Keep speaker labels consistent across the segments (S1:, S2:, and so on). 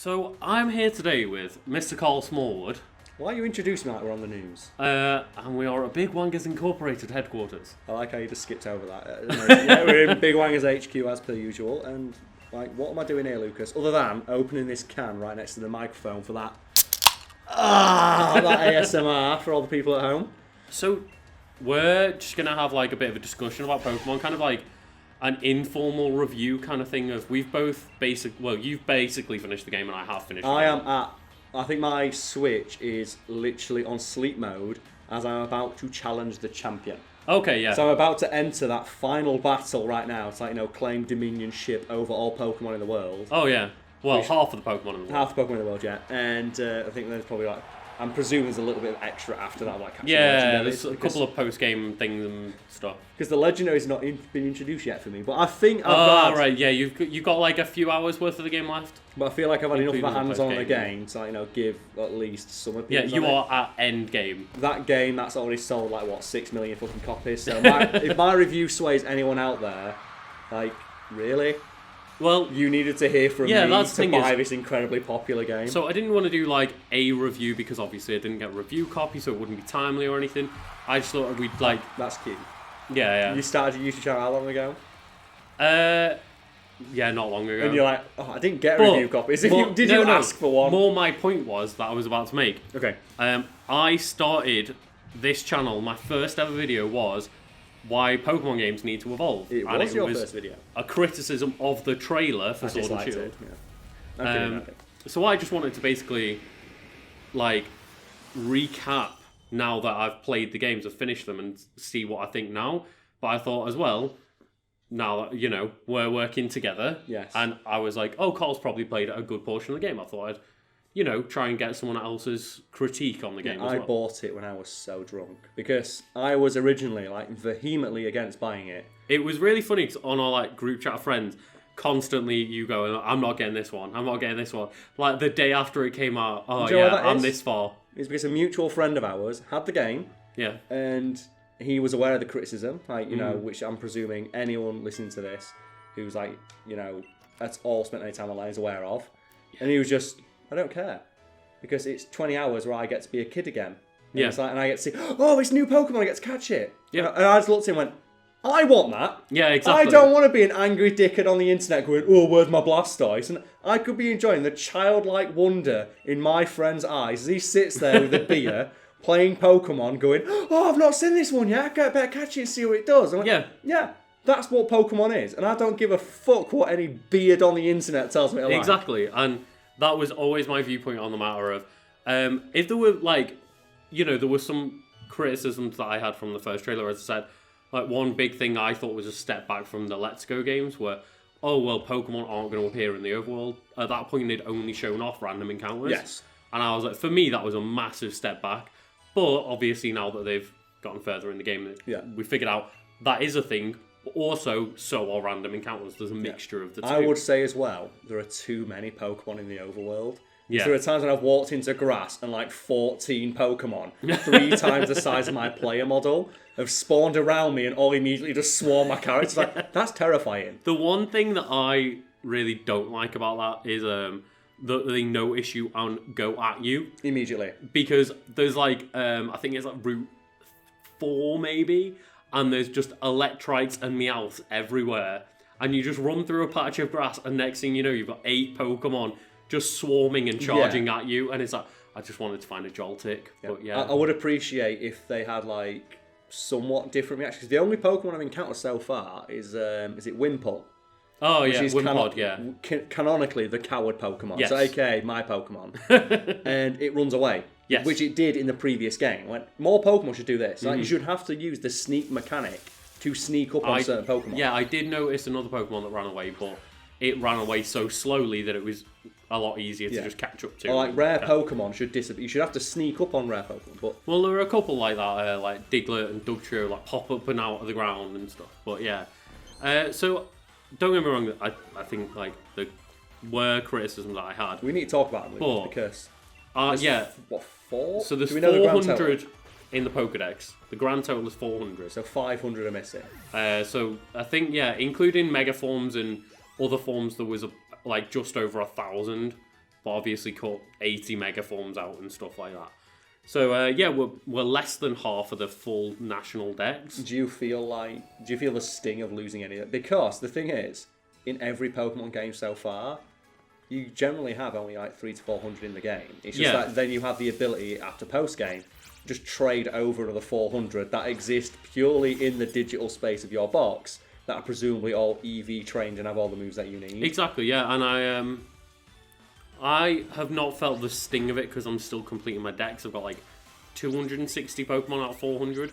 S1: So I'm here today with Mr. Carl Smallwood.
S2: Why are you introducing me like we're on the news?
S1: And we are at Big Wangers Incorporated headquarters.
S2: I like how you just skipped over that. Yeah, we're in Big Wangers HQ as per usual, and like, what am I doing here, Lucas? Other than opening this can right next to the microphone for that that ASMR for all the people at home.
S1: So we're just gonna have like a bit of a discussion about Pokemon, kind of like an informal review kind of thing. Of you've basically finished the game, and I have finished.
S2: I think my Switch is literally on sleep mode as I'm about to challenge the champion.
S1: Okay, yeah.
S2: So I'm about to enter that final battle right now. It's like, claim dominionship over all Pokemon in the world.
S1: Oh yeah. Well, half of the Pokemon in the world.
S2: Half the Pokemon in the world, yeah. And I think there's probably I'm presuming there's a little bit of extra after that, like catching
S1: there's a couple of post-game things and stuff.
S2: Because the Legendary's not been introduced yet for me, but I think
S1: right, yeah, you've got like a few hours worth of the game left.
S2: But I feel like I've had enough of my hands on the game to give at least some opinions.
S1: Yeah, you are at end game.
S2: That game that's already sold 6 million fucking copies. So if my review sways anyone out there, really?
S1: Well,
S2: you needed to hear from me to buy this incredibly popular game.
S1: So I didn't want to do like a review because obviously I didn't get a review copy, so it wouldn't be timely or anything. I just thought we'd like.
S2: That's cute.
S1: Yeah.
S2: You started your YouTube channel how long ago?
S1: Yeah, not long ago.
S2: And you're like, I didn't get a review copy. Did you ask for one?
S1: More my point was that I was about to make.
S2: Okay.
S1: I started this channel. My first ever video was why Pokemon games need to evolve.
S2: It was your first video.
S1: A criticism of the trailer for Sword and Shield.
S2: Yeah.
S1: So I just wanted to basically, recap now that I've played the games, I've finished them, and see what I think now. But I thought as well, now that, we're working together,
S2: yes,
S1: and I was like, oh, Carl's probably played a good portion of the game. I thought I'd, try and get someone else's critique on the game as well.
S2: I bought it when I was so drunk, because I was originally, vehemently against buying it.
S1: It was really funny, because on our, group chat of friends, constantly you go, I'm not getting this one, I'm not getting this one. Like, the day after it came out, I'm this far.
S2: It's because a mutual friend of ours had the game, and he was aware of the criticism, which I'm presuming anyone listening to this who's, that's all spent any time online is aware of. And he was just, I don't care, because it's 20 hours where I get to be a kid again. And and I get to see, it's new Pokemon, I get to catch it.
S1: Yeah.
S2: And I just looked at him and went, I want that.
S1: Yeah, exactly.
S2: I don't want to be an angry dickhead on the internet going, where's my Blastoise? And I could be enjoying the childlike wonder in my friend's eyes as he sits there with a beer, playing Pokemon, going, I've not seen this one yet, I better catch it and see what it does. And yeah, that's what Pokemon is. And I don't give a fuck what any beard on the internet tells me to like.
S1: Exactly, and that was always my viewpoint on the matter of, if there were, there were some criticisms that I had from the first trailer, as I said, one big thing I thought was a step back from the Let's Go games were, Pokemon aren't going to appear in the overworld. At that point, they'd only shown off random encounters.
S2: Yes. And
S1: I was like, for me, that was a massive step back. But obviously, now that they've gotten further in the game, we figured out that is a thing. But also, so are random encounters. There's a mixture of the two.
S2: I would say as well, there are too many Pokemon in the overworld.
S1: Yeah.
S2: There are times when I've walked into grass and 14 Pokemon, 3 times the size of my player model, have spawned around me and all immediately just swarm my characters. That's terrifying.
S1: The one thing that I really don't like about that is the no issue on go at you.
S2: Immediately.
S1: Because there's I think it's Route 4 maybe, and there's just Electrites and Meowths everywhere. And you just run through a patch of grass and next thing you know, you've got 8 Pokemon just swarming and charging at you, and it's I just wanted to find a Joltik, but
S2: I would appreciate if they had somewhat different reactions. Because the only Pokemon I've encountered so far is it Wimpole?
S1: Oh yeah, Wimpod,
S2: canonically the coward Pokemon,
S1: yes.
S2: So aka my Pokemon, and it runs away.
S1: Yes,
S2: which it did in the previous game. More Pokemon should do this. You should have to use the sneak mechanic to sneak up on certain Pokemon.
S1: Yeah, I did notice another Pokemon that ran away, but it ran away so slowly that it was a lot easier to just catch up to.
S2: Or rare Pokemon should disappear. You should have to sneak up on rare Pokemon. But
S1: well, there are a couple like that, like Diglett and Dugtrio, pop up and out of the ground and stuff. But yeah, so don't get me wrong. I think there were criticisms that I had.
S2: We need to talk about them because what 4?
S1: So there's 400 in the Pokedex. The grand total is 400.
S2: So 500 are missing.
S1: So I think including Mega Forms and other forms, there was just over 1,000 but obviously cut 80 mega forms out and stuff like that. So yeah, we're less than half of the full national decks.
S2: Do you feel the sting of losing any of it? Because the thing is, in every Pokemon game so far, you generally have only like 300 to 400 in the game. It's just that then you have the ability after post game just trade over another 400 that exist purely in the digital space of your box that are presumably all EV trained and have all the moves that you need.
S1: Exactly, yeah, and I have not felt the sting of it because I'm still completing my decks. I've got like 260 Pokemon out of 400.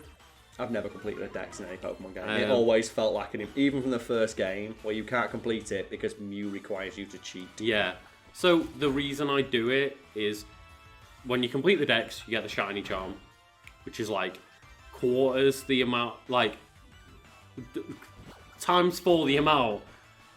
S2: I've never completed a dex in any Pokemon game. It always felt like even from the first game, where you can't complete it because Mew requires you to cheat.
S1: Yeah. So the reason I do it is when you complete the dex, you get the shiny charm, which is like quarters the amount, like times 4 the amount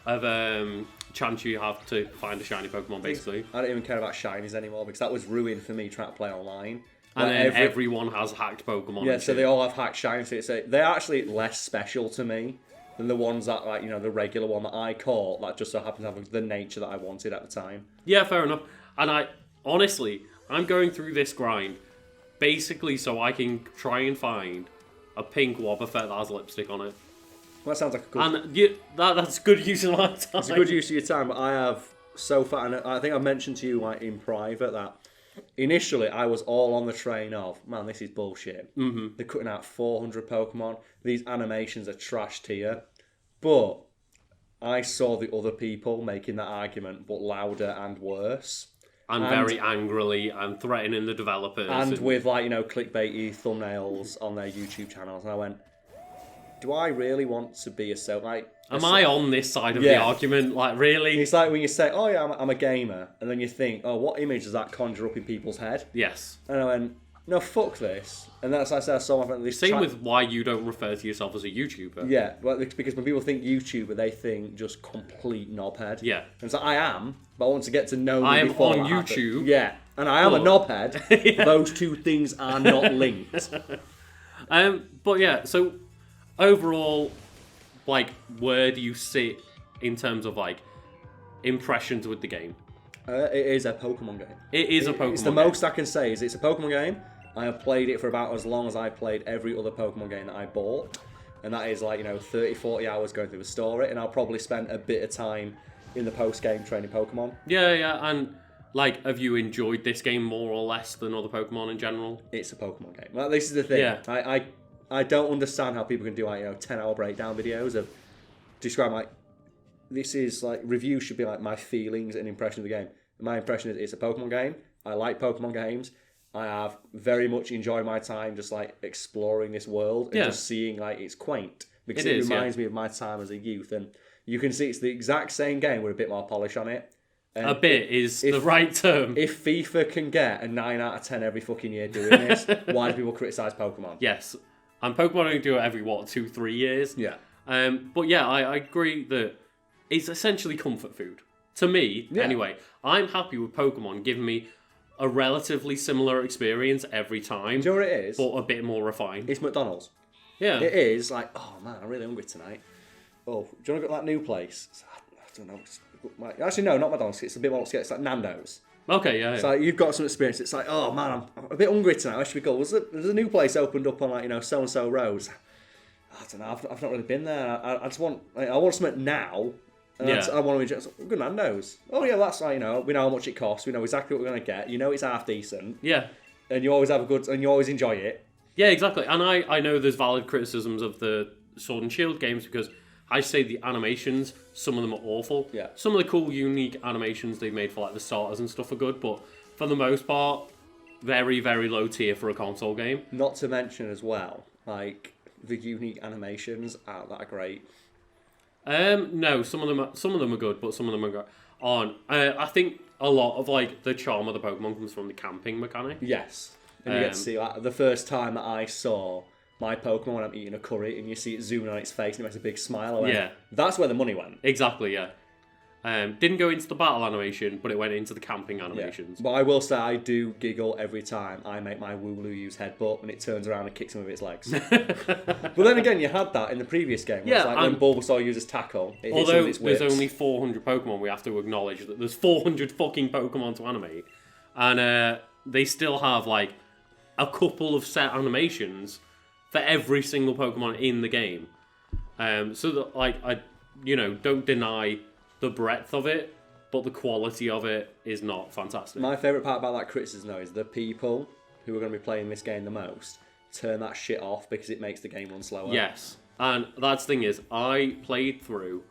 S1: of chance you have to find a shiny Pokemon, basically.
S2: I don't even care about shinies anymore because that was ruined for me trying to play online.
S1: And then everyone has hacked Pokemon.
S2: Yeah, so they all have hacked shinies. So they're actually less special to me than the ones that, like, the regular one that I caught that just so happens to have the nature that I wanted at the time.
S1: Yeah, fair enough. And I'm going through this grind basically so I can try and find a pink Wobbuffet that has lipstick on it.
S2: Well, that sounds like a good...
S1: And that's good use of my time.
S2: It's a good use of your time, but I have so far... And I think I mentioned to you like in private that initially I was all on the train of, man, this is bullshit. Mm-hmm. They're cutting out 400 Pokemon. These animations are trash tier. But I saw the other people making that argument, but louder and worse.
S1: And very angrily and threatening the developers.
S2: And with, like, clickbaity thumbnails on their YouTube channels. And I went, do I really want to be
S1: am I on this side of the argument? Like, really?
S2: It's like when you say, oh yeah, I'm a gamer. And then you think, oh, what image does that conjure up in people's head?
S1: Yes.
S2: And I went, no, fuck this. And that's like I said, I saw my friend...
S1: Same with why you don't refer to yourself as a YouTuber.
S2: Yeah, well, because when people think YouTuber, they think just complete knobhead.
S1: Yeah.
S2: And so I am, but I want to get to know me before
S1: I am on YouTube.
S2: Happens. Yeah, and I am a knobhead. Yeah. Those two things are not linked.
S1: But yeah, so overall, like, where do you sit in terms of, like, impressions with the game?
S2: It is a Pokemon game.
S1: It is a Pokemon game.
S2: It's the most I can say is it's a Pokemon game. I have played it for about as long as I played every other Pokemon game that I bought. And that is 30, 40 hours going through the story. And I'll probably spend a bit of time in the post-game training Pokemon.
S1: Yeah. And, like, have you enjoyed this game more or less than other Pokemon in general?
S2: It's a Pokemon game. Well, this is the thing. Yeah. I don't understand how people can do 10-hour breakdown videos of describing this is reviews should be like my feelings and impression of the game. And my impression is it's a Pokemon game. I like Pokemon games. I have very much enjoyed my time just exploring this world and just seeing it's quaint because it reminds me of my time as a youth. And you can see it's the exact same game with a bit more polish on it. And
S1: a bit is the right term.
S2: If FIFA can get a 9 out of 10 every fucking year doing this, why do people criticise Pokemon?
S1: Yes. And Pokemon only do it every, 2-3 years?
S2: Yeah.
S1: But yeah, I agree that it's essentially comfort food. To me, anyway. I'm happy with Pokemon giving me a relatively similar experience every time.
S2: Do you know what it is?
S1: But a bit more refined.
S2: It's McDonald's.
S1: Yeah.
S2: It is oh man, I'm really hungry tonight. Oh, do you want to go to that new place? I don't know. Actually, no, not McDonald's. It's a bit more obscure. It's like Nando's.
S1: Okay, yeah.
S2: So you've got some experience. It's oh man, I'm a bit hungry tonight. Where should we go? There's a new place opened up on so and so roads. I don't know. I've not really been there. I just want. I want something now. I want to enjoy. Good Nando's. Oh yeah, that's we know how much it costs. We know exactly what we're going to get. It's half decent.
S1: Yeah.
S2: And you always have and you always enjoy it.
S1: Yeah, exactly. And I know there's valid criticisms of the Sword and Shield games because I say the animations, some of them are awful.
S2: Yeah.
S1: Some of the cool, unique animations they've made for the starters and stuff are good, but for the most part, very, very low tier for a console game.
S2: Not to mention as well, the unique animations aren't that great.
S1: No, some of them are good, but some of them aren't. I think a lot of the charm of the Pokemon comes from the camping mechanic.
S2: Yes, and you get to see the first time that I saw my Pokemon when I'm eating a curry, and you see it zooming on its face, and it makes a big smile. That's where the money went.
S1: Exactly, yeah. Didn't go into the battle animation, but it went into the camping animations.
S2: Yeah. But I will say I do giggle every time I make my Wooloo use headbutt and it turns around and kicks him with its legs. But then again, you had that in the previous game. Where it's like when Bulbasaur uses tackle, it hits him with its whips.
S1: There's only 400 Pokemon, we have to acknowledge that there's 400 fucking Pokemon to animate. And they still have, like, a couple of set animations for every single Pokemon in the game. So that, like, I don't deny the breadth of it, but the quality of it is not fantastic.
S2: My favourite part about that criticism, though, is the people who are going to be playing this game the most turn that shit off because it makes the game run slower.
S1: Yes, and that's the thing is, I played through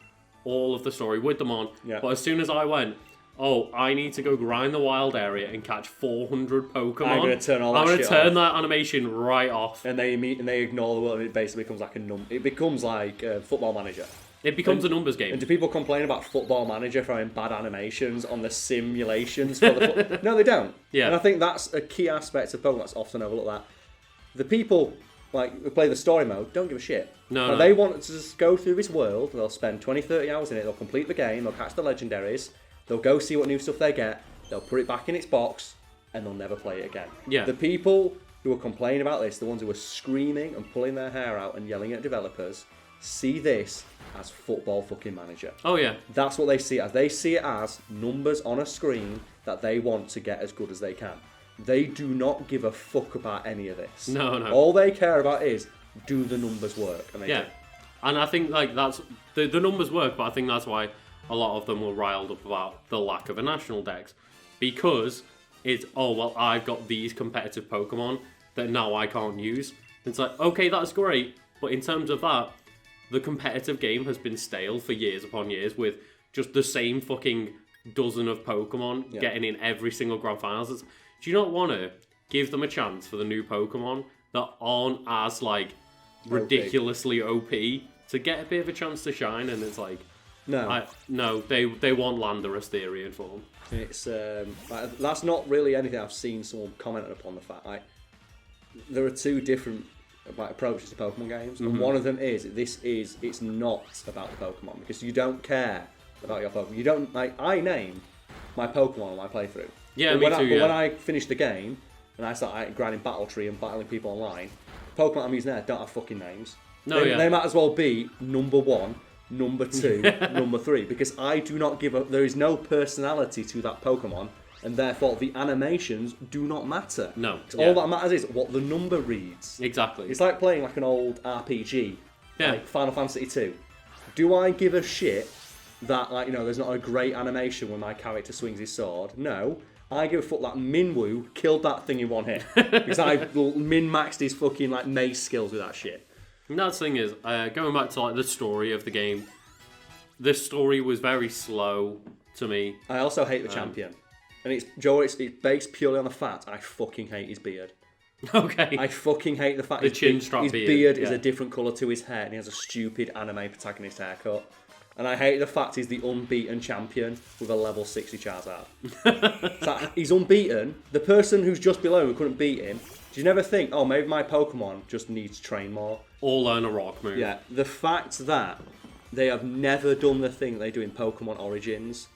S1: all of the story with them on, but as soon as I went, I need to go grind the wild area and catch 400 Pokemon. I'm going to turn all that shit off. I'm going to turn that animation right off.
S2: And they ignore the world, and it basically becomes like it becomes like a Football Manager.
S1: It becomes a numbers game.
S2: And do people complain about Football Manager throwing bad animations on the simulations for the No, they don't.
S1: Yeah.
S2: And I think that's a key aspect of Pokemon that's often overlooked. That the people who play the story mode don't give a shit.
S1: No.
S2: They want to just go through this world. They'll spend 20, 30 hours in it. They'll complete the game. They'll catch the legendaries. They'll go see what new stuff they get. They'll put it back in its box, and they'll never play it again.
S1: Yeah.
S2: The people who are complaining about this, the ones who are screaming and pulling their hair out and yelling at developers, see this as Football fucking Manager.
S1: Oh yeah.
S2: That's what they see it as. They see it as numbers on a screen that they want to get as good as they can. They do not give a fuck about any of this.
S1: No.
S2: All they care about is, do the numbers work? And they do.
S1: And I think like that's the numbers work, but I think that's why a lot of them were riled up about the lack of a national dex, because it's I've got these competitive Pokemon that now I can't use. It's like, okay, that's great, but in terms of that, the competitive game has been stale for years upon years with just the same fucking dozen of Pokemon getting in every single grand finals. Do you not want to give them a chance for the new Pokemon that aren't as like ridiculously OP to get a bit of a chance to shine? And it's like, no, they want Landorus theory in form.
S2: It's that's not really anything I've seen someone commenting upon the fact. There are two different approaches to Pokemon games, and one of them is it's not about the Pokemon, because you don't care about your Pokemon. You don't I name my Pokemon on my playthrough.
S1: Yeah,
S2: but
S1: me too.
S2: But when I finish the game and I start grinding Battle Tree and battling people online, the Pokemon I'm using there don't have fucking names. They might as well be number 1, number 2, number 3, because I do not there is no personality to that Pokemon, and therefore the animations do not matter.
S1: No.
S2: All that matters is what the number reads.
S1: Exactly.
S2: It's like playing like an old RPG, like Final Fantasy 2. Do I give a shit that there's not a great animation when my character swings his sword? No. I give a fuck that Minwoo killed that thing in one hit. Because I min-maxed his fucking mace skills with that shit.
S1: And that's the thing is, going back to the story of the game, the story was very slow to me.
S2: I also hate the champion. And it's based purely on the fact I fucking hate his beard.
S1: Okay.
S2: I fucking hate the fact
S1: his
S2: beard is a different colour to his hair, and he has a stupid anime protagonist haircut. And I hate the fact he's the unbeaten champion with a level 60 Charizard. He's unbeaten. The person who's just below him who couldn't beat him, do you never think, maybe my Pokemon just needs to train more?
S1: Or learn a rock move.
S2: Yeah, the fact that they have never done the thing they do in Pokemon Origins,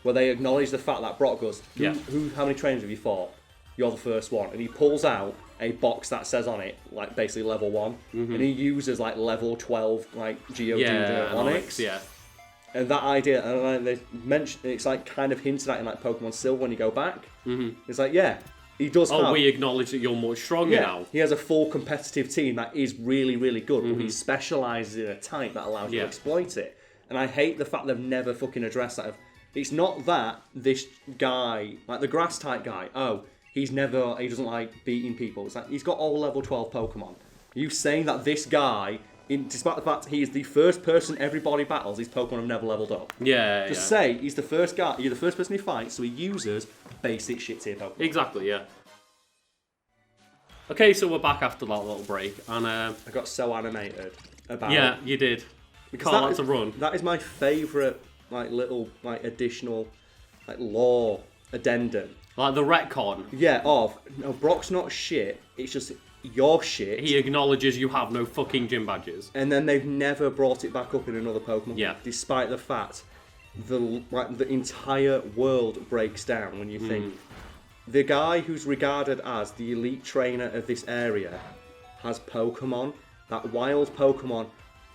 S2: where they acknowledge the fact that Brock goes, how many trainers have you fought? You're the first one. And he pulls out a box that says on it, basically level 1. And he uses level 12, Geodude and Onix.
S1: Yeah.
S2: And that idea, and they mention it's kind of hinted at in Pokemon Silver when you go back. It's he does have...
S1: we acknowledge that you're much stronger now.
S2: He has a full competitive team that is really, really good, but he specialises in a type that allows you to exploit it. And I hate the fact they've never fucking addressed that. It's not that this guy, the grass type guy, he doesn't like beating people. It's he's got all level 12 Pokemon. Are you saying that this guy, despite the fact he is the first person everybody battles, his Pokemon have never leveled up?
S1: Yeah.
S2: Just say he's the first guy, you're the first person he fights, so he uses basic shit tier Pokemon.
S1: Exactly, yeah. Okay, so we're back after that little break, and
S2: I got so animated about
S1: Yeah, you did. Carl had to run.
S2: That is my favourite little additional lore addendum.
S1: Like the retcon.
S2: Yeah, no, Brock's not shit, it's just you're shit.
S1: He acknowledges you have no fucking gym badges.
S2: And then they've never brought it back up in another Pokemon.
S1: Yeah.
S2: Despite the fact the entire world breaks down when you think the guy who's regarded as the elite trainer of this area has Pokemon, that wild Pokemon,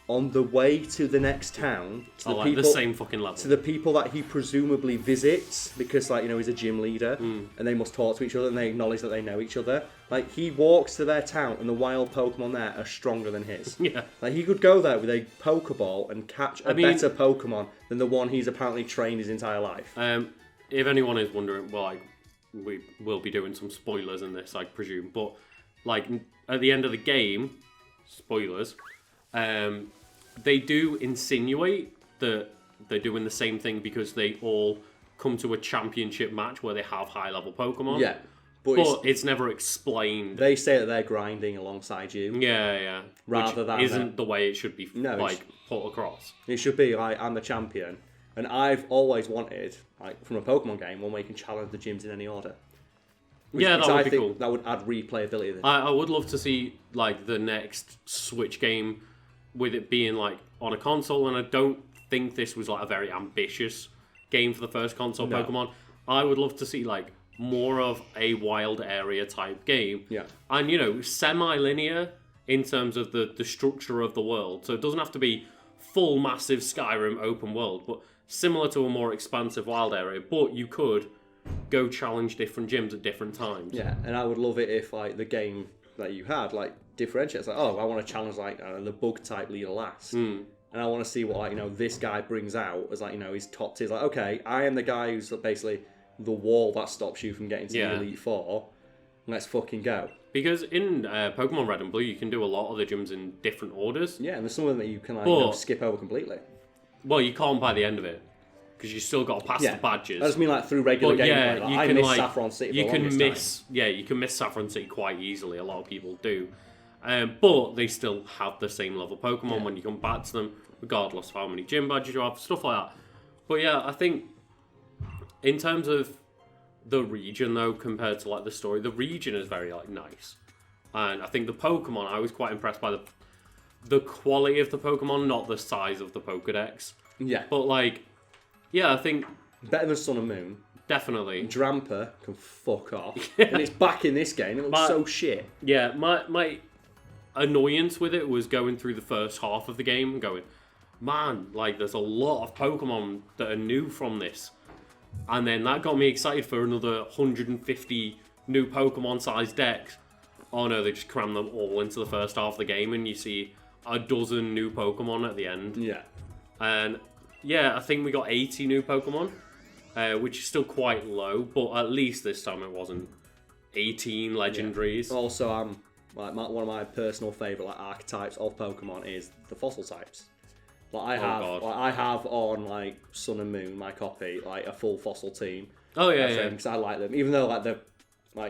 S2: on the way to the next town, to
S1: the same fucking level,
S2: to the people that he presumably visits, because he's a gym leader, and they must talk to each other, and they acknowledge that they know each other. Like, he walks to their town, and the wild Pokemon there are stronger than his.
S1: Yeah.
S2: Like, he could go there with a Pokeball and catch better Pokemon than the one he's apparently trained his entire life.
S1: If anyone is wondering, well, we will be doing some spoilers in this, I presume, but at the end of the game, spoilers. They do insinuate that they're doing the same thing because they all come to a championship match where they have high-level Pokemon.
S2: Yeah.
S1: But it's never explained.
S2: They say that they're grinding alongside you.
S1: Yeah.
S2: Rather
S1: Which
S2: than...
S1: isn't the way it should be put across.
S2: It should be, I'm the champion. And I've always wanted, from a Pokemon game, one where you can challenge the gyms in any order.
S1: That would be cool.
S2: That would add replayability.
S1: I would love to see the next Switch game with it being on a console, and I don't think this was a very ambitious game for the first console Pokemon. I would love to see more of a wild area type game.
S2: Yeah.
S1: And semi-linear in terms of the structure of the world. So it doesn't have to be full massive Skyrim open world, but similar to a more expansive wild area. But you could go challenge different gyms at different times.
S2: Yeah, and I would love it if the game that you had differentiates. I want to challenge the bug type leader last, and I want to see what this guy brings out as his top tier. Okay, I am the guy who's basically the wall that stops you from getting to the Elite Four. Let's fucking go.
S1: Because in Pokemon Red and Blue, you can do a lot of the gyms in different orders.
S2: Yeah, and there's some of them that you can skip over completely.
S1: Well, you can't by the end of it. Because you still got to pass the badges.
S2: I just mean through regular gameplay. I miss Saffron City.
S1: You can miss Saffron City quite easily. A lot of people do, but they still have the same level Pokemon when you come back to them, regardless of how many gym badges you have, stuff like that. But yeah, I think in terms of the region though, compared to the story, the region is very nice, and I think the Pokemon, I was quite impressed by the quality of the Pokemon, not the size of the Pokedex.
S2: Yeah,
S1: but yeah, I think...
S2: better than Sun and Moon.
S1: Definitely.
S2: Drampa can fuck off. And it's back in this game. It looks so shit.
S1: Yeah, my annoyance with it was going through the first half of the game and going, man, there's a lot of Pokemon that are new from this. And then that got me excited for another 150 new Pokemon-sized decks. Oh no, they just cram them all into the first half of the game and you see a dozen new Pokemon at the end.
S2: Yeah.
S1: And... yeah, I think we got 80 new Pokemon, which is still quite low, but at least this time it wasn't 18 legendaries.
S2: Yeah. Also, one of my personal favourite archetypes of Pokemon is the fossil types. I have on Sun and Moon, my copy, a full fossil team.
S1: Oh yeah,
S2: because I like them, even though they're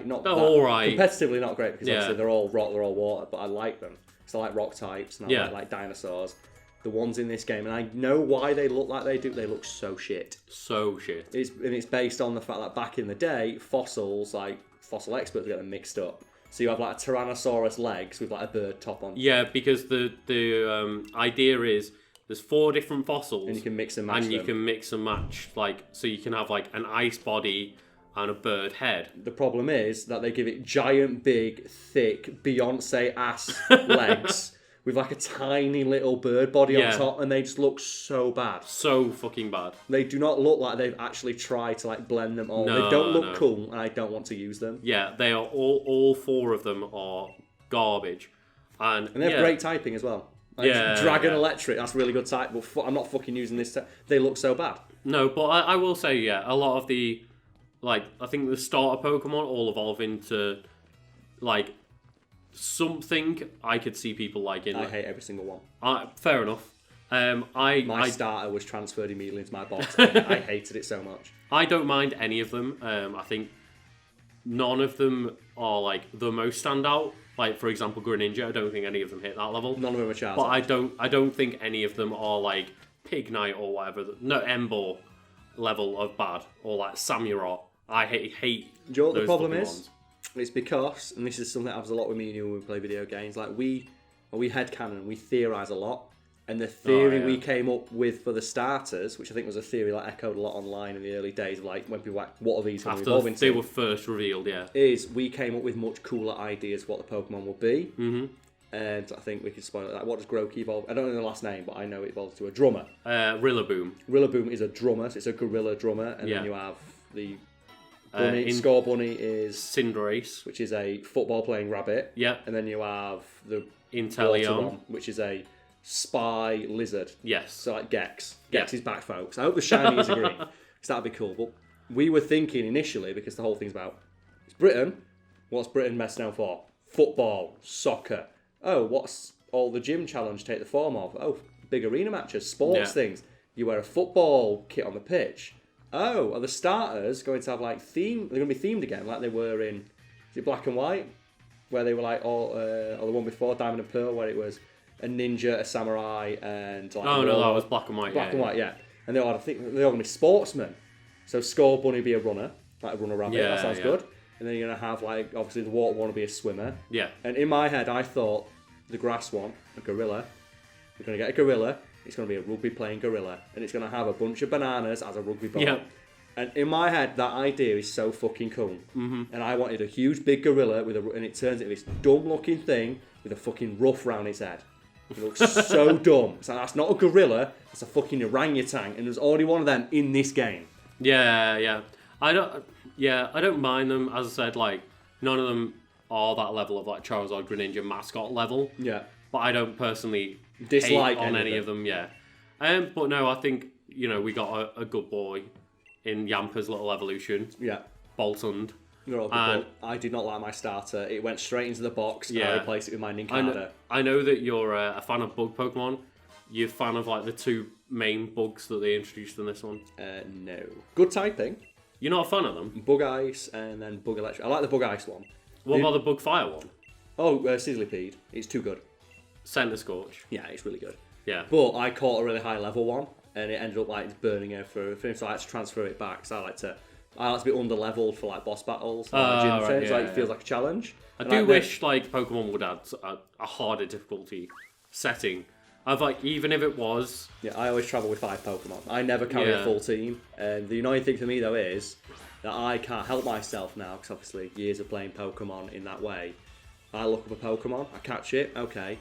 S2: not
S1: all right,
S2: competitively not great because obviously they're all rock, they're all water, but I like them because I like rock types and I like dinosaurs. The ones in this game, and I know why they look like they do. They look so shit.
S1: So shit.
S2: It's based on the fact that back in the day, fossils, fossil experts get them mixed up. So you have a Tyrannosaurus legs with a bird top on.
S1: Yeah, because the idea is there's 4 different fossils,
S2: and you can mix and match.
S1: And you can mix and match, so you can have an ice body and a bird head.
S2: The problem is that they give it giant, big, thick Beyonce ass legs. With a tiny little bird body on top, and they just look so bad.
S1: So fucking bad.
S2: They do not look like they've actually tried to blend them all.
S1: No,
S2: they don't look cool, and I don't want to use them.
S1: Yeah, they are all 4 of them are garbage. And
S2: they have great typing as well. Dragon Electric, that's a really good type, but I'm not fucking using this. They look so bad.
S1: No, but I will say, a lot of the, I think the starter Pokemon all evolve into, something I could see people liking.
S2: I hate every single one.
S1: Fair enough.
S2: My starter was transferred immediately into my box. I hated it so much. I
S1: don't mind any of them. I think none of them are the most standout. For example, Greninja. I don't think any of them hit that level.
S2: None of them are Charizard.
S1: But I don't think any of them are Pignite or whatever. No, Emboar level of bad or Samurott. I hate.
S2: Do you know what the problem is? Ones. It's because, and this is something that happens a lot with me and you when we play video games, we headcanon, we theorise a lot. And the theory we came up with for the starters, which I think was a theory that echoed a lot online in the early days, of like when people were like, what are these going to evolve into?
S1: They were first revealed,
S2: is we came up with much cooler ideas for what the Pokemon would be. Mm-hmm. And I think we can spoil it. Like, what does Grookey evolve? I don't know the last name, but I know it evolves to a drummer.
S1: Rillaboom.
S2: Rillaboom is a drummer, so it's a gorilla drummer. And then you have the bunny. Scorbunny is
S1: Cinderace,
S2: which is a football-playing rabbit.
S1: Yeah.
S2: And then you have the
S1: Inteleon,
S2: which is a spy lizard.
S1: Yes.
S2: So like Gex. Gex is back, folks. I hope the shiny is green, because that'd be cool. But we were thinking initially, because the whole thing's about, it's Britain. What's Britain best known for? Football, soccer. Oh, what's all the gym challenge take the form of? Oh, big arena matches, sports things. You wear a football kit on the pitch. Oh, are the starters going to have like theme? They're going to be themed again, like they were in, is it Black and White, where they were like all, or the one before Diamond and Pearl, where it was a ninja, a samurai, and like.
S1: Oh no, that was Black and White.
S2: Black and White, yeah. And they're all, I think they're all going to be sportsmen. So Scorbunny be a runner, like a runner rabbit. That sounds good. And then you're going to have, like, obviously the water one will be a swimmer.
S1: Yeah.
S2: And in my head, I thought the grass one, a gorilla. We're going to get a gorilla. It's going to be a rugby-playing gorilla. And it's going to have a bunch of bananas as a rugby ball. Yeah. And in my head, that idea is so fucking cool. Mm-hmm. And I wanted a huge, big gorilla, and it turns into this dumb-looking thing with a fucking ruff round its head. It looks so dumb. So that's not a gorilla. It's a fucking orangutan. And there's already one of them in this game.
S1: Yeah. I don't mind them. As I said, like, none of them are that level of, like, Charizard Greninja mascot level.
S2: Yeah.
S1: But I don't personally
S2: dislike
S1: hate on any of them, But no, I think, we got a good boy in Yampa's little evolution.
S2: Yeah.
S1: Boltund.
S2: I did not like my starter. It went straight into the box, and I replaced it with my Nincada.
S1: I know that you're a fan of bug Pokemon. You're a fan of, like, the two main bugs that they introduced in this one?
S2: No. Good typing.
S1: You're not a fan of them?
S2: Bug Ice and then Bug Electric. I like the Bug Ice one.
S1: What about the Bug Fire one?
S2: Oh, Sizzlipede. It's too good.
S1: Center Scorch.
S2: Yeah, it's really good.
S1: Yeah.
S2: But I caught a really high level one, and it ended up like burning her for him, so I had to transfer it back. So I like to be under leveled for like boss battles, gym trains. It feels like a challenge.
S1: I do wish like Pokemon would add a harder difficulty setting. Of like, even if it was...
S2: Yeah, I always travel with 5 Pokemon. I never carry a full team. And the annoying thing for me, though, is that I can't help myself now, because obviously years of playing Pokemon in that way. I look up a Pokemon, I catch it, okay.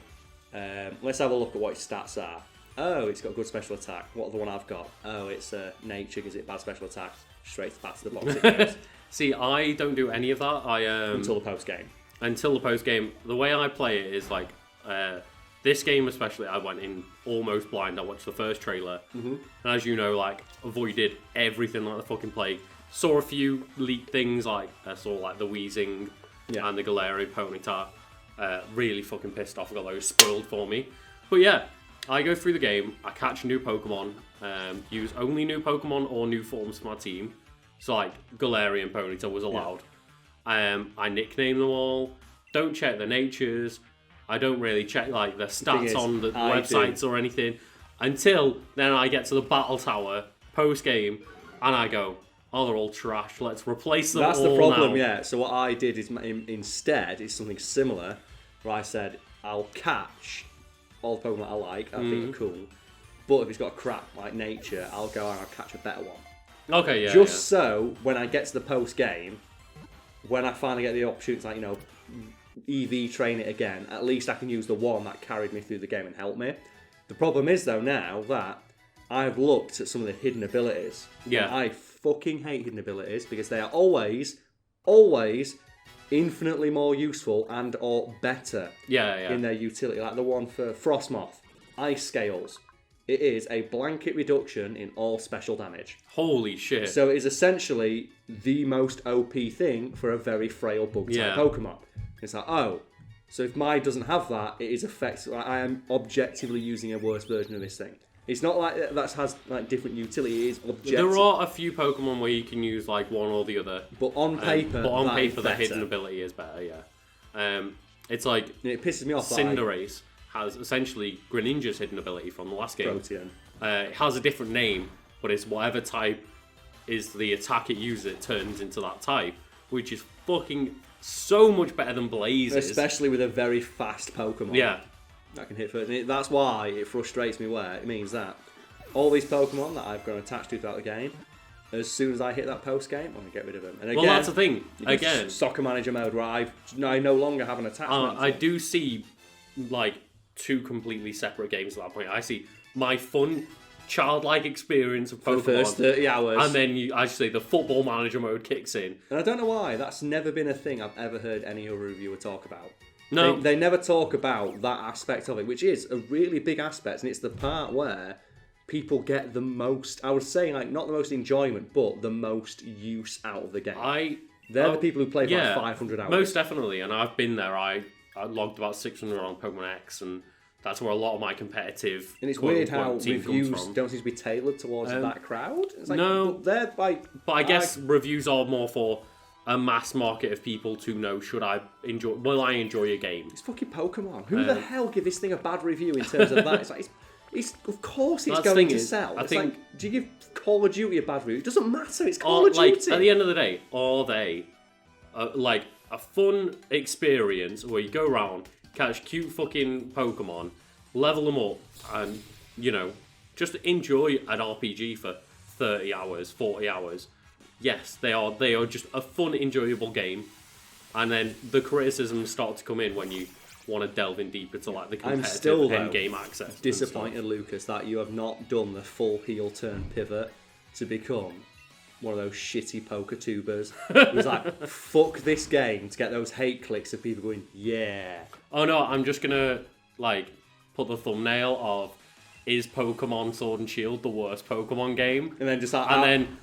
S2: Let's have a look at what its stats are. Oh, it's got good special attack. What the one I've got? Oh, it's nature, gives it bad special attack. Straight back to the box it goes.
S1: See, I don't do any of that.
S2: Until the post-game.
S1: Until the post-game. The way I play it is like... this game especially, I went in almost blind. I watched the first trailer, and as you know, like, avoided everything like the fucking plague. Saw a few leaked things, like I saw like the Weezing and the Galarian Ponyta. Really fucking pissed off. I got those spoiled for me. But yeah, I go through the game. I catch new Pokemon. Use only new Pokemon or new forms for my team. So like Galarian Ponyta was allowed. I nickname them all. Don't check their natures. I don't really check like the stats on the websites or anything until then I get to the battle tower post game and I go, oh, they're all trash. Let's replace them.
S2: That's
S1: all
S2: the problem,
S1: now.
S2: yeah. So what I did is instead is something similar, where I said I'll catch all the Pokemon I like, I think are cool, but if it's got a crap like nature, I'll go and I'll catch a better one.
S1: Okay, yeah.
S2: So when I get to the post game, when I finally get the opportunity, like EV train it again, at least I can use the one that carried me through the game and helped me. The problem is though now that I've looked at some of the hidden abilities.
S1: Yeah.
S2: I fucking hate hidden abilities because they are always infinitely more useful and or better in their utility. Like the one for Frostmoth, Ice Scales. It is a blanket reduction in all special damage.
S1: Holy shit.
S2: So it is essentially the most OP thing for a very frail bug-type Pokemon. It's like, oh, so if mine doesn't have that, it is effective. I am objectively using a worse version of this thing. It's not like that has like different utility. It is objective.
S1: There are a few Pokemon where you can use like one or the other.
S2: But on paper,
S1: the hidden ability is better. Yeah. It's like
S2: it pisses me off.
S1: Cinderace has essentially Greninja's hidden ability from the last game.
S2: Protean.
S1: It has a different name, but it's whatever type is the attack it uses. It turns into that type, which is fucking so much better than Blaze's.
S2: Especially with a very fast Pokemon.
S1: Yeah.
S2: that can hit first. And that's why it frustrates me where it means that all these Pokemon that I've grown attached to throughout the game, as soon as I hit that post-game, I'm going to get rid of them. And again,
S1: well, that's the thing. Again,
S2: soccer manager mode where I no longer have an attachment.
S1: I do see, like, two completely separate games at that point. I see my fun, childlike experience of Pokemon. For
S2: the first 30 hours.
S1: And then, I say, the football manager mode kicks in.
S2: And I don't know why. That's never been a thing I've ever heard any other reviewer talk about.
S1: No.
S2: They never talk about that aspect of it, which is a really big aspect, and it's the part where people get the most, I would say, like, not the most enjoyment, but the most use out of the game. They're the people who play for like 500 hours.
S1: Most definitely, and I've been there. I logged about 600 on Pokemon X, and that's where a lot of my competitive.
S2: And it's weird how reviews don't seem to be tailored towards that crowd. It's like,
S1: no,
S2: they're like.
S1: But I guess reviews are more for a mass market of people to know, will I enjoy a game?
S2: It's fucking Pokemon. Who the hell give this thing a bad review in terms of that? It's like, of course it's going to sell. It's like, do you give Call of Duty a bad review? It doesn't matter, it's Call of Duty.
S1: At the end of the day, are they like a fun experience where you go around, catch cute fucking Pokemon, level them up, and, just enjoy an RPG for 30 hours, 40 hours? Yes, they are just a fun, enjoyable game. And then the criticisms start to come in when you want to delve in deeper to like the competitive end game access.
S2: Disappointed, Lucas, that you have not done the full heel turn pivot to become one of those shitty poker tubers who's like, fuck this game, to get those hate clicks of people going, yeah.
S1: Oh no, I'm just gonna like put the thumbnail of, is Pokemon Sword and Shield the worst Pokemon game?
S2: And then just like,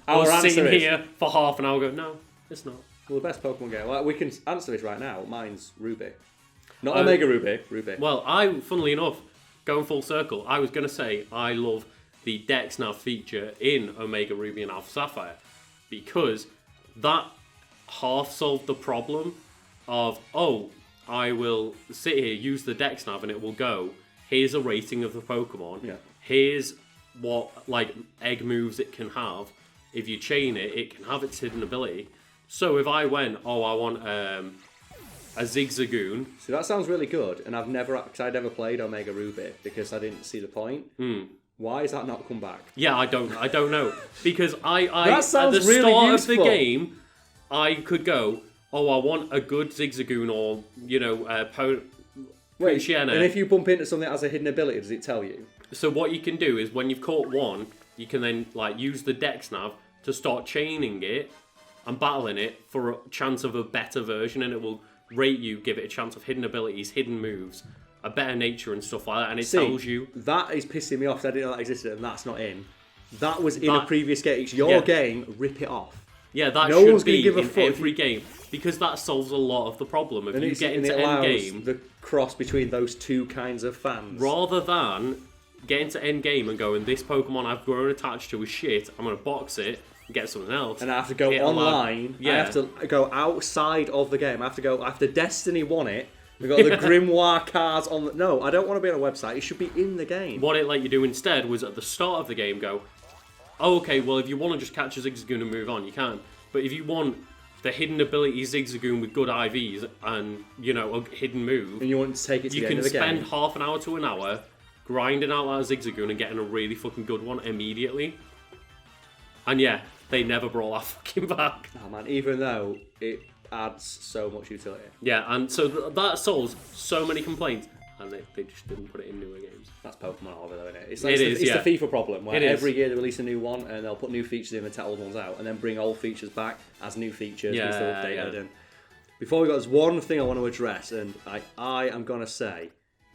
S1: I'll sit here for half an hour and go, no, it's not.
S2: Well, the best Pokemon game, well, we can answer this right now. Mine's Ruby. Not Omega Ruby, Ruby.
S1: Well, funnily enough, going full circle, I was going to say I love the Dex Nav feature in Omega Ruby and Alpha Sapphire, because that half solved the problem of, I will sit here, use the Dex Nav, and it will go, here's a rating of the Pokemon, here's what like egg moves it can have. If you chain it, it can have its hidden ability. So if I went, I want a Zigzagoon.
S2: So that sounds really good, and I'd never played Omega Ruby because I didn't see the point. Why has that not come back?
S1: Yeah, I don't know, because I
S2: that sounds
S1: at the
S2: really
S1: start
S2: useful.
S1: of the game, I could go, I want a good Zigzagoon or
S2: Wait, and if you bump into something that has a hidden ability, does it tell you?
S1: So what you can do is when you've caught one, you can then like use the Dex Nav to start chaining it and battling it for a chance of a better version, and it will rate you, give it a chance of hidden abilities, hidden moves, a better nature and stuff like that, and it tells you. That
S2: is pissing me off. I didn't know that existed, and that's not in. That was in a previous game. It's your game, rip it off.
S1: Yeah, that no should be in every game, because that solves a lot of the problem. If you get into endgame,
S2: the cross between those two kinds of fans.
S1: Rather than get into endgame and going, this Pokemon I've grown attached to is shit, I'm going to box it and get something else.
S2: And I have to go online. I have to go outside of the game. I have to go after Destiny won it. We've got the Grimoire cards on the... No, I don't want to be on a website. It should be in the game.
S1: What it let you do instead was at the start of the game go, okay, well, if you want to just catch a Zigzagoon and move on, you can. But if you want the hidden ability Zigzagoon with good IVs and, a hidden move...
S2: And you want to take it to the end of the game.
S1: You can spend half an hour to an hour grinding out that Zigzagoon and getting a really fucking good one immediately. And yeah, they never brought that fucking back.
S2: Oh man, even though it adds so much utility.
S1: Yeah, and so that solves so many complaints, and they just didn't put it in newer games.
S2: That's Pokemon all over though, isn't it? It's the FIFA problem, where every year they release a new one, and they'll put new features in and take old ones out, and then bring old features back as new features, and still updated. And before we go, there's one thing I want to address, and I am going to say,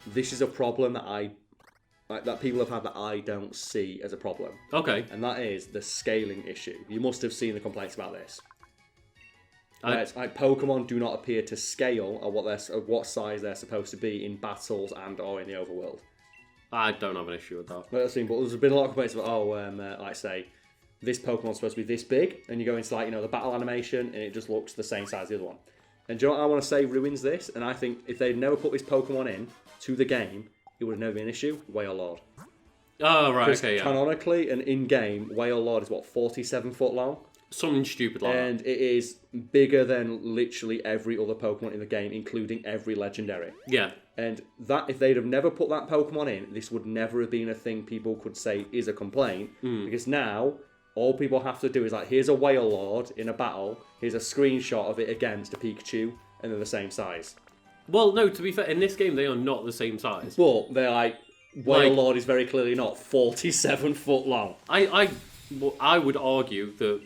S2: this is a problem that people have had that I don't see as a problem.
S1: Okay.
S2: And that is the scaling issue. You must have seen the complaints about this. Pokemon do not appear to scale at what size they're supposed to be in battles and or in the overworld.
S1: I don't have an issue with that.
S2: But there's been a lot of complaints about, say, this Pokemon's supposed to be this big, and you go into the battle animation, and it just looks the same size as the other one. And do you know what I want to say ruins this? And I think if they'd never put this Pokemon in to the game, it would have never been an issue. Whale Lord.
S1: Oh, right, okay, yeah.
S2: Canonically and in-game, Whale Lord is 47 foot long?
S1: Something stupid like that.
S2: And it is bigger than literally every other Pokemon in the game, including every legendary.
S1: Yeah.
S2: And that if they'd have never put that Pokemon in, this would never have been a thing people could say is a complaint. Because now, all people have to do is like, here's a Wailord in a battle, here's a screenshot of it against a Pikachu, and they're the same size.
S1: Well, no, to be fair, in this game, they are not the same size.
S2: But they're like, Wailord is very clearly not 47 foot long.
S1: I would argue that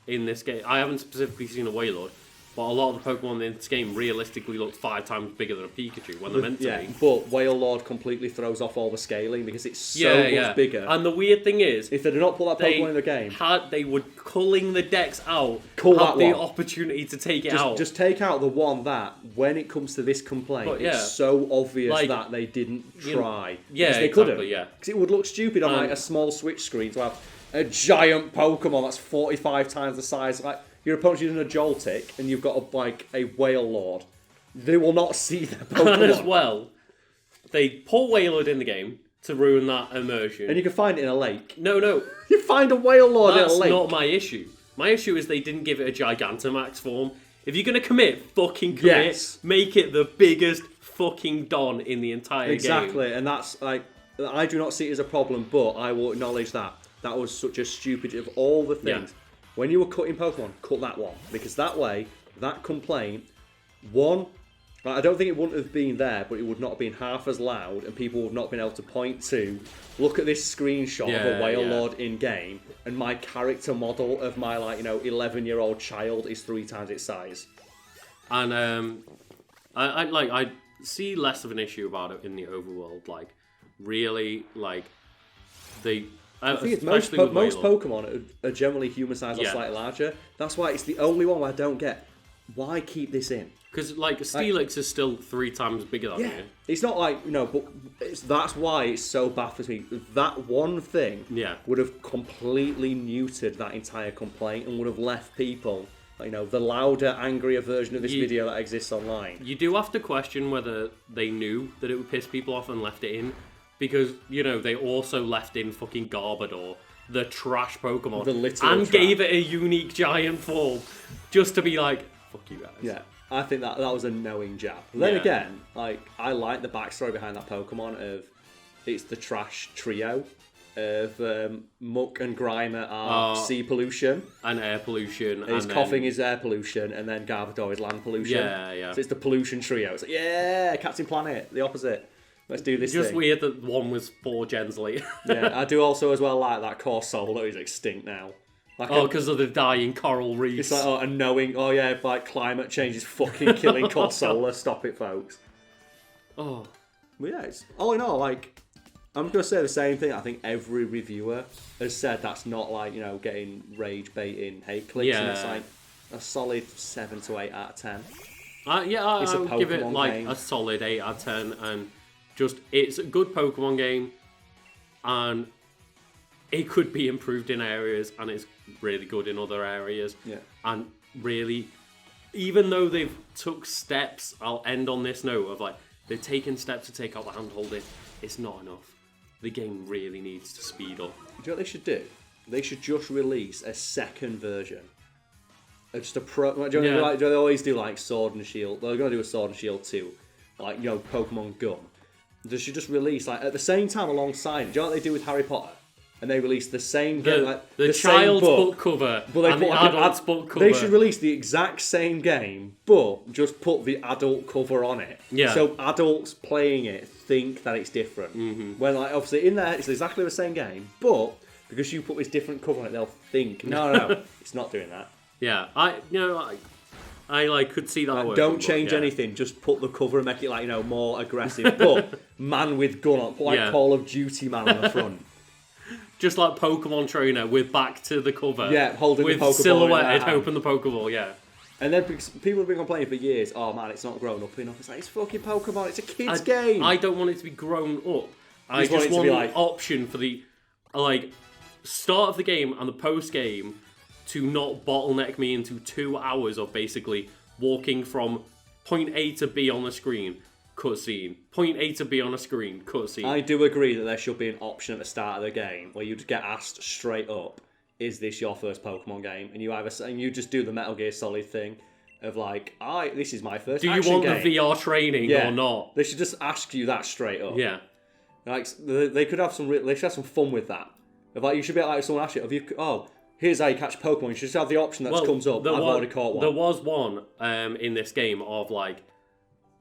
S1: in this game, I haven't specifically seen a Wailord, but a lot of the Pokemon in this game realistically look 5 times bigger than a Pikachu when they're meant to be.
S2: But Wailord completely throws off all the scaling because it's so much bigger.
S1: And the weird thing is,
S2: if they did not put that Pokemon in the game,
S1: they would culling the decks out,
S2: have
S1: the opportunity to take it out.
S2: Just take out the one that, when it comes to this complaint, it's so obvious that they didn't try. They couldn't. Because it would look stupid on like a small Switch screen to have a giant Pokemon that's 45 times the size. Like, your opponent's using a Joltik, and you've got a Wailord. They will not see that Pokemon.
S1: And as well, they put Wailord in the game to ruin that immersion.
S2: And you can find it in a lake.
S1: No.
S2: You find a Wailord in a lake.
S1: That's not my issue. My issue is they didn't give it a Gigantamax form. If you're going to commit, fucking commit. Yes. Make it the biggest fucking Don in the entire game.
S2: Exactly, and that's like, I do not see it as a problem, but I will acknowledge that. That was such a stupid, of all the things. Yeah. When you were cutting Pokemon, cut that one. Because that way, that complaint, one, I don't think it wouldn't have been there, but it would not have been half as loud, and people would not have been able to point to, look at this screenshot of a Wailord in-game, and my character model of my, 11-year-old child is 3 times its size.
S1: And, I see less of an issue about it in the overworld.
S2: I think it's most Pokemon are generally human sized or slightly larger. That's why it's the only one where I don't get, why keep this in?
S1: Because Steelix is still 3 times bigger than you.
S2: It's not but that's why it's so baffles me. That one thing would have completely neutered that entire complaint and would have left people, the louder, angrier version of this video that exists online.
S1: You do have to question whether they knew that it would piss people off and left it in. Because, they also left in fucking Garbodor, the trash Pokemon, and gave it a unique giant form, just to be like, fuck you guys.
S2: Yeah, I think that was a knowing jab. Then again, I like the backstory behind that Pokemon of, it's the trash trio of Muck and Grimer are sea pollution.
S1: And air pollution.
S2: His coughing is air pollution, and then Garbodor is land pollution.
S1: Yeah.
S2: So it's the pollution trio. It's like, Captain Planet, the opposite. Let's do this
S1: Just weird that one was 4 gens later.
S2: Yeah, I do also as well like that Corsola is extinct now.
S1: Because of the dying coral reefs.
S2: It's like, knowing, climate change is fucking killing Corsola. Stop it, folks.
S1: Oh.
S2: But yeah, it's, all in all, I'm going to say the same thing. I think every reviewer has said that's not getting rage baiting hate clicks. And it's a solid 7 to 8 out of 10.
S1: I would give it a solid 8 out of 10. And it's a good Pokemon game, and it could be improved in areas, and it's really good in other areas.
S2: Yeah.
S1: And really, even though they've took steps, I'll end on this note of they've taken steps to take out the hand-holding, it's not enough. The game really needs to speed up.
S2: Do you know what they should do? They should just release a second version. Just a pro. Do you know they always do Sword and Shield? They're going to do a Sword and Shield 2, Pokemon Gun. They should just release at the same time alongside. Do you know what they do with Harry Potter? And they release the same game,
S1: the child's book cover, and the adult's book cover.
S2: They should release the exact same game, but just put the adult cover on it.
S1: Yeah.
S2: So adults playing it think that it's different. Mm-hmm. When obviously in there it's exactly the same game, but because you put this different cover on it, they'll think no, it's not doing that.
S1: Yeah, I could see that working.
S2: Don't change anything. Just put the cover and make it more aggressive. But man with gun on, put Call of Duty man on the front.
S1: Just like Pokemon trainer with back to the cover.
S2: Yeah, holding the Pokeball.
S1: With silhouetted, open the Pokeball. Yeah.
S2: And then people have been complaining for years. Oh man, it's not grown up enough. It's it's fucking Pokemon. It's a kid's game.
S1: I don't want it to be grown up. I just want an option for the start of the game and the post game to not bottleneck me into 2 hours of basically walking from point A to B on the screen, cutscene. Point A to B on a screen, cutscene.
S2: I do agree that there should be an option at the start of the game where you'd get asked straight up, is this your first Pokemon game? And you just do the Metal Gear Solid thing of like, this is my first
S1: Do you
S2: action
S1: want
S2: game.
S1: the VR training or not?
S2: They should just ask you that straight up.
S1: Yeah.
S2: Like, they could have some. They should have some fun with that. If like, you should be like, someone asks you, here's how you catch Pokemon. You should just have the option that comes up. I've already caught one.
S1: There was one in this game of like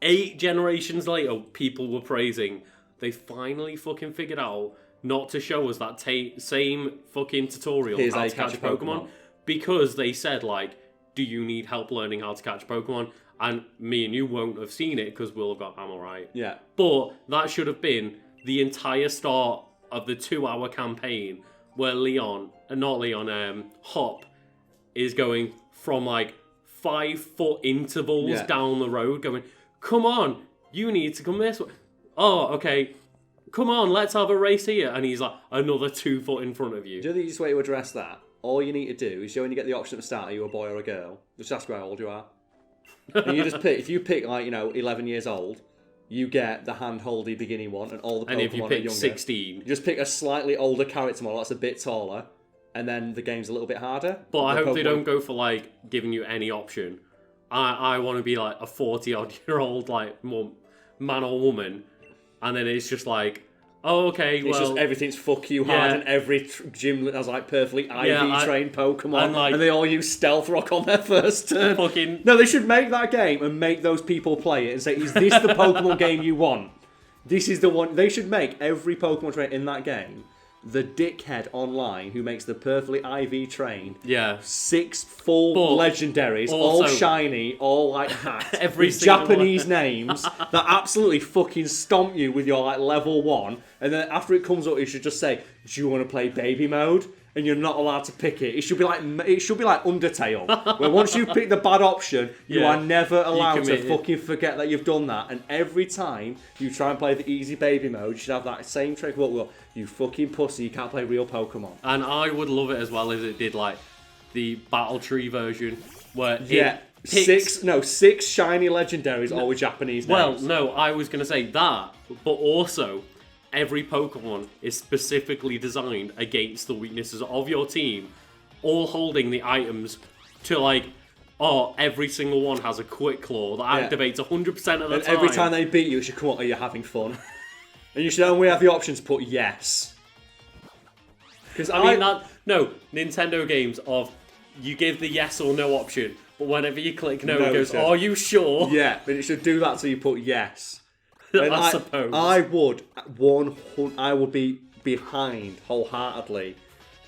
S1: 8 generations later, people were praising. They finally fucking figured out not to show us that same fucking tutorial
S2: Here's
S1: how to catch Pokemon. Because they said, like, do you need help learning how to catch Pokemon? And me and you won't have seen it because we'll have got ammo right.
S2: Yeah.
S1: But that should have been the entire start of the 2-hour campaign where Hop is going from like 5-foot intervals down the road going, come on, you need to come this way. Oh, okay. Come on, let's have a race here. And he's like, another 2 foot in front of you.
S2: Do you know the easiest way to address that? All you need to do is when you get the option at the start, are you a boy or a girl? Just ask how old you are. And you just pick, if you pick 11 years old, you get the hand-holdy beginning one, and all the Pokemon
S1: and if you
S2: are
S1: pick
S2: younger.
S1: 16...
S2: You just pick a slightly older character model that's a bit taller, and then the game's a little bit harder.
S1: But I hope they don't go for, like, giving you any option. I want to be, like, a 40-odd-year-old, like, man or woman, and then it's just like... Oh, okay, well...
S2: It's just everything's fuck you hard, and every gym has, like, perfectly IV-trained Pokemon, and they all use Stealth Rock on their first turn. No, they should make that game and make those people play it and say, is this the Pokemon game you want? This is the one... They should make every Pokemon trainer in that game the dickhead online who makes the perfectly IV-trained 6 full legendaries, all shiny, all like hacked,
S1: every
S2: with Japanese names that absolutely fucking stomp you with your like level 1, and then after it comes up, you should just say, "Do you want to play baby mode?" And you're not allowed to pick it. It should be like Undertale, where once you pick the bad option, you are never allowed to fucking forget that you've done that. And every time you try and play the easy baby mode, you should have that same trick. Well, you fucking pussy, you can't play real Pokemon.
S1: And I would love it as well as it did like the Battle Tree version, where
S2: six shiny legendaries, all with Japanese names.
S1: Well, no, I was gonna say that, but also. Every Pokemon is specifically designed against the weaknesses of your team, all holding the items to like, every single one has a Quick Claw that activates 100% of the time.
S2: And every time they beat you, it should come up, are you having fun? And you should only have the option to put yes.
S1: Because Nintendo games of you give the yes or no option, but whenever you click no, it goes, are you sure?
S2: Yeah, but it should do that so you put yes.
S1: I suppose.
S2: I would be behind wholeheartedly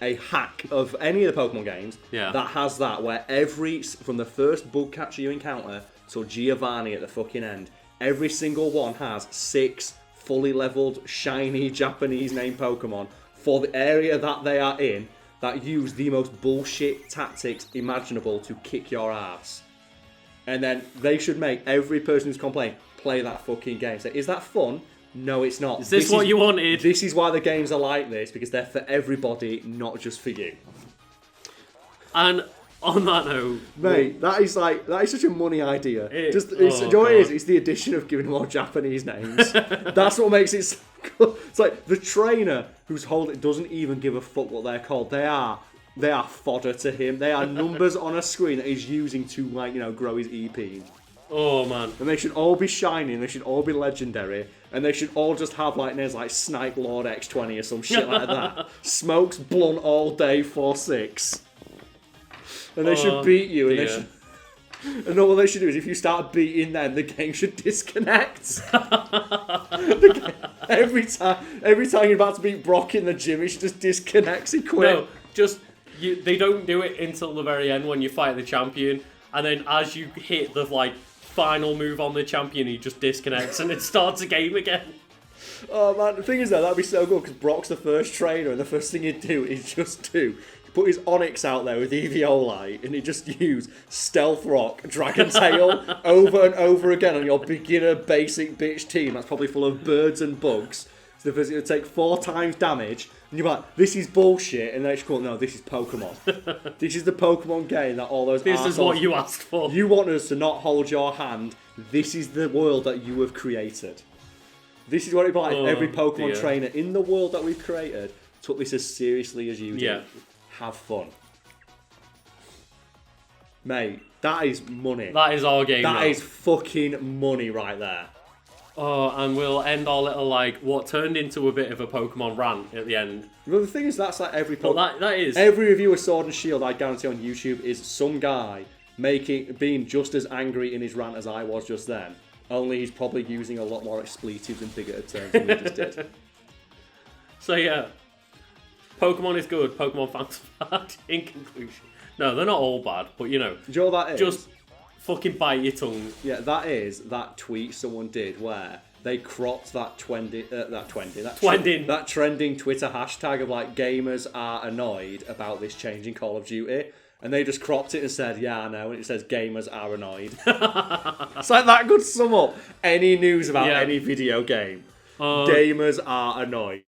S2: a hack of any of the Pokemon games that has that, where from the first bug catcher you encounter till Giovanni at the fucking end, every single one has 6 fully leveled, shiny Japanese named Pokemon for the area that they are in that use the most bullshit tactics imaginable to kick your ass. And then they should make every person who's complaining play that fucking game. So, is that fun? No, it's not.
S1: Is this what you wanted?
S2: This is why the games are like this, because they're for everybody, not just for you.
S1: And on that note,
S2: mate, that is such a money idea. It's the addition of giving more Japanese names. That's what makes it so cool. It's like the trainer who's holding doesn't even give a fuck what they're called. They are fodder to him. They are numbers on a screen that he's using to grow his EP.
S1: Oh man!
S2: And they should all be shiny, and they should all be legendary, and they should all just have names like Snipe Lord X20 or some shit like that. Smokes blunt all day 4-6, and they should beat you. And they should. And all they should do is, if you start beating them, the game should disconnect. Every time you're about to beat Brock in the gym, it should just disconnect and quit.
S1: No, they don't do it until the very end when you fight the champion, and then as you hit the final move on the champion, he just disconnects and it starts a game again.
S2: Oh man, the thing is though, that'd be so good because Brock's the first trainer, and the first thing he'd do is put his Onyx out there with Eviolite, and he'd just use Stealth Rock, Dragon Tail over and over again on your beginner basic bitch team that's probably full of birds and bugs. So the first it would take 4 times damage, and you're like, this is bullshit, and then it's called, no, this is Pokemon. This is the Pokemon game that all those
S1: This is what you asked for.
S2: You want us to not hold your hand. This is the world that you have created. This is what it'd be like if every Pokemon trainer in the world that we've created took this as seriously as you do.
S1: Yeah.
S2: Have fun. Mate, That is money.
S1: That is our game.
S2: That is fucking money right there.
S1: Oh, and we'll end our little, like, what turned into a bit of a Pokemon rant at the end.
S2: Well, the thing is, that's like every
S1: that is...
S2: Every review of Sword and Shield, I guarantee on YouTube, is some guy being just as angry in his rant as I was just then. Only he's probably using a lot more expletives and figurative terms than we just did.
S1: So, yeah. Pokemon is good, Pokemon fans are bad, in conclusion. No, they're not all bad, but, you know...
S2: Do you know what that is?
S1: Just... fucking bite your tongue.
S2: Yeah, that is that tweet someone did where they cropped that trending Twitter hashtag of like gamers are annoyed about this change in Call of Duty, and they just cropped it and said, "Yeah, I know," and it says gamers are annoyed. It's like that could sum up any news about any video game. Gamers are annoyed.